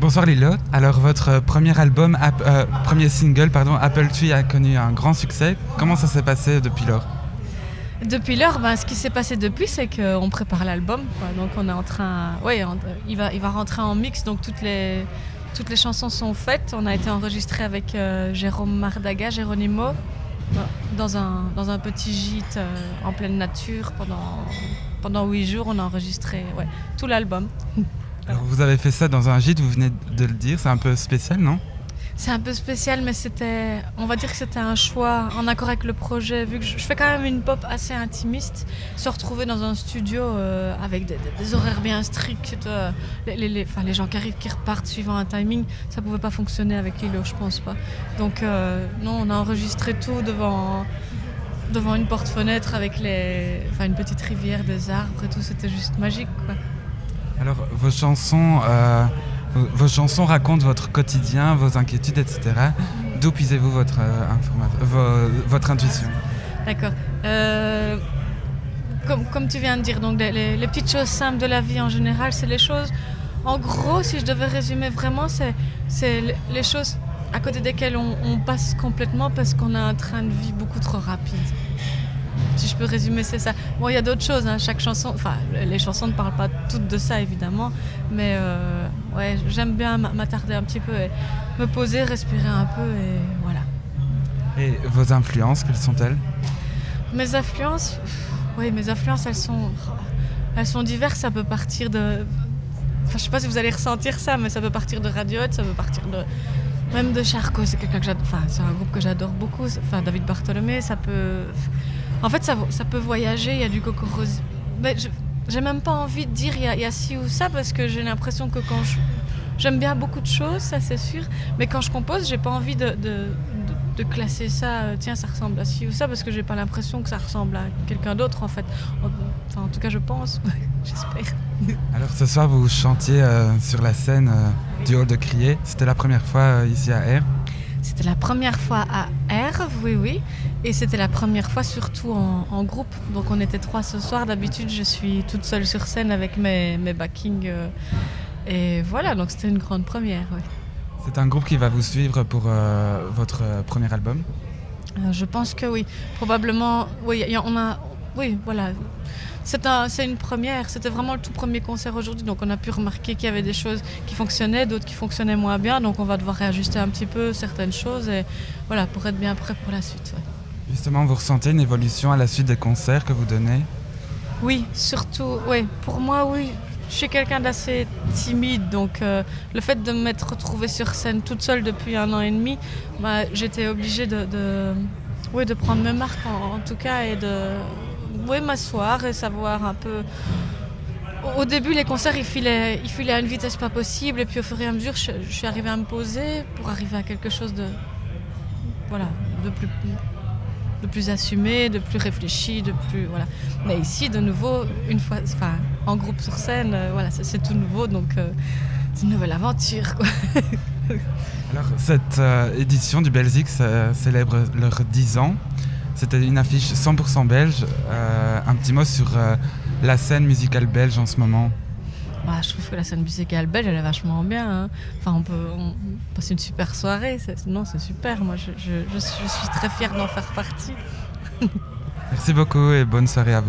Bonsoir Lilo. Alors votre premier album, premier single, pardon, Apple Tree a connu un grand succès. Comment ça s'est passé depuis lors? Depuis lors, ce qui s'est passé depuis, c'est qu'on prépare l'album, quoi. Donc on est en train, il va rentrer en mix, donc toutes les chansons sont faites. On a été enregistré avec Jérôme Mardaga, Geronimo, dans un petit gîte en pleine nature pendant 8 jours. On a enregistré tout l'album. Alors vous avez fait ça dans un gîte, vous venez de le dire, c'est un peu spécial, non? C'est un peu spécial, mais on va dire que c'était un choix en accord avec le projet. Vu que je fais quand même une pop assez intimiste, se retrouver dans un studio avec des horaires bien stricts, les gens qui arrivent, qui repartent suivant un timing, ça pouvait pas fonctionner avec Lilo, je pense pas. Donc non, on a enregistré tout devant une porte-fenêtre avec une petite rivière, des arbres et tout, c'était juste magique, quoi. Alors vos chansons racontent votre quotidien, vos inquiétudes, etc. D'où puisez-vous votre intuition? D'accord. Comme tu viens de dire, donc les petites choses simples de la vie en général, c'est les choses... En gros, si je devais résumer vraiment, c'est les choses à côté desquelles on passe complètement parce qu'on a un train de vie beaucoup trop rapide. Si je peux résumer, c'est ça. Bon, il y a d'autres choses, hein. Chaque chanson, les chansons ne parlent pas toutes de ça, évidemment, mais j'aime bien m'attarder un petit peu et me poser, respirer un peu, et voilà. Et vos influences, quelles sont-elles? Mes influences, elles sont diverses. Ça peut partir de... je sais pas si vous allez ressentir ça, mais ça peut partir de Radiohead, ça peut partir même de Charcot, c'est quelqu'un que j'adore. C'est un groupe que j'adore beaucoup. David Bartholomé, ça peut... En fait, ça peut voyager. Il y a du Coco Rose. Mais j'ai même pas envie de dire il y a ci ou ça, parce que j'ai l'impression que j'aime bien beaucoup de choses, ça c'est sûr. Mais quand je compose, j'ai pas envie de classer ça. Tiens, ça ressemble à ci ou ça, parce que j'ai pas l'impression que ça ressemble à quelqu'un d'autre, en fait. En tout cas, je pense. J'espère. Alors ce soir, vous chantiez sur la scène du Hall de Crier. C'était la première fois ici à R? C'était la première fois à R, oui. Et c'était la première fois surtout en groupe. Donc on était 3 ce soir. D'habitude, je suis toute seule sur scène avec mes backings. Et voilà, donc c'était une grande première, ouais. C'est un groupe qui va vous suivre pour votre premier album? Je pense que oui. Probablement, oui, oui, voilà. C'est une première, c'était vraiment le tout premier concert aujourd'hui, donc on a pu remarquer qu'il y avait des choses qui fonctionnaient, d'autres qui fonctionnaient moins bien, donc on va devoir réajuster un petit peu certaines choses et voilà, pour être bien prêt pour la suite. Ouais. Justement, vous ressentez une évolution à la suite des concerts que vous donnez? Oui, surtout, oui. Pour moi, oui. Je suis quelqu'un d'assez timide, donc le fait de m'être retrouvée sur scène toute seule depuis 1 an et demi, j'étais obligée de prendre mes marques en tout cas et de... m'asseoir et savoir un peu... Au début, les concerts, ils filaient à une vitesse pas possible. Et puis, au fur et à mesure, je suis arrivée à me poser pour arriver à quelque chose de plus assumé, de plus réfléchi, de plus... Voilà. Mais ici, de nouveau, en groupe sur scène, c'est tout nouveau. Donc, c'est une nouvelle aventure, quoi. Alors, cette édition du Belzik célèbre leurs 10 ans. C'était une affiche 100% belge. Un petit mot sur la scène musicale belge en ce moment? Je trouve que la scène musicale belge, elle est vachement bien, hein. On passe une super soirée. C'est super. Moi, je suis très fière d'en faire partie. Merci beaucoup et bonne soirée à vous.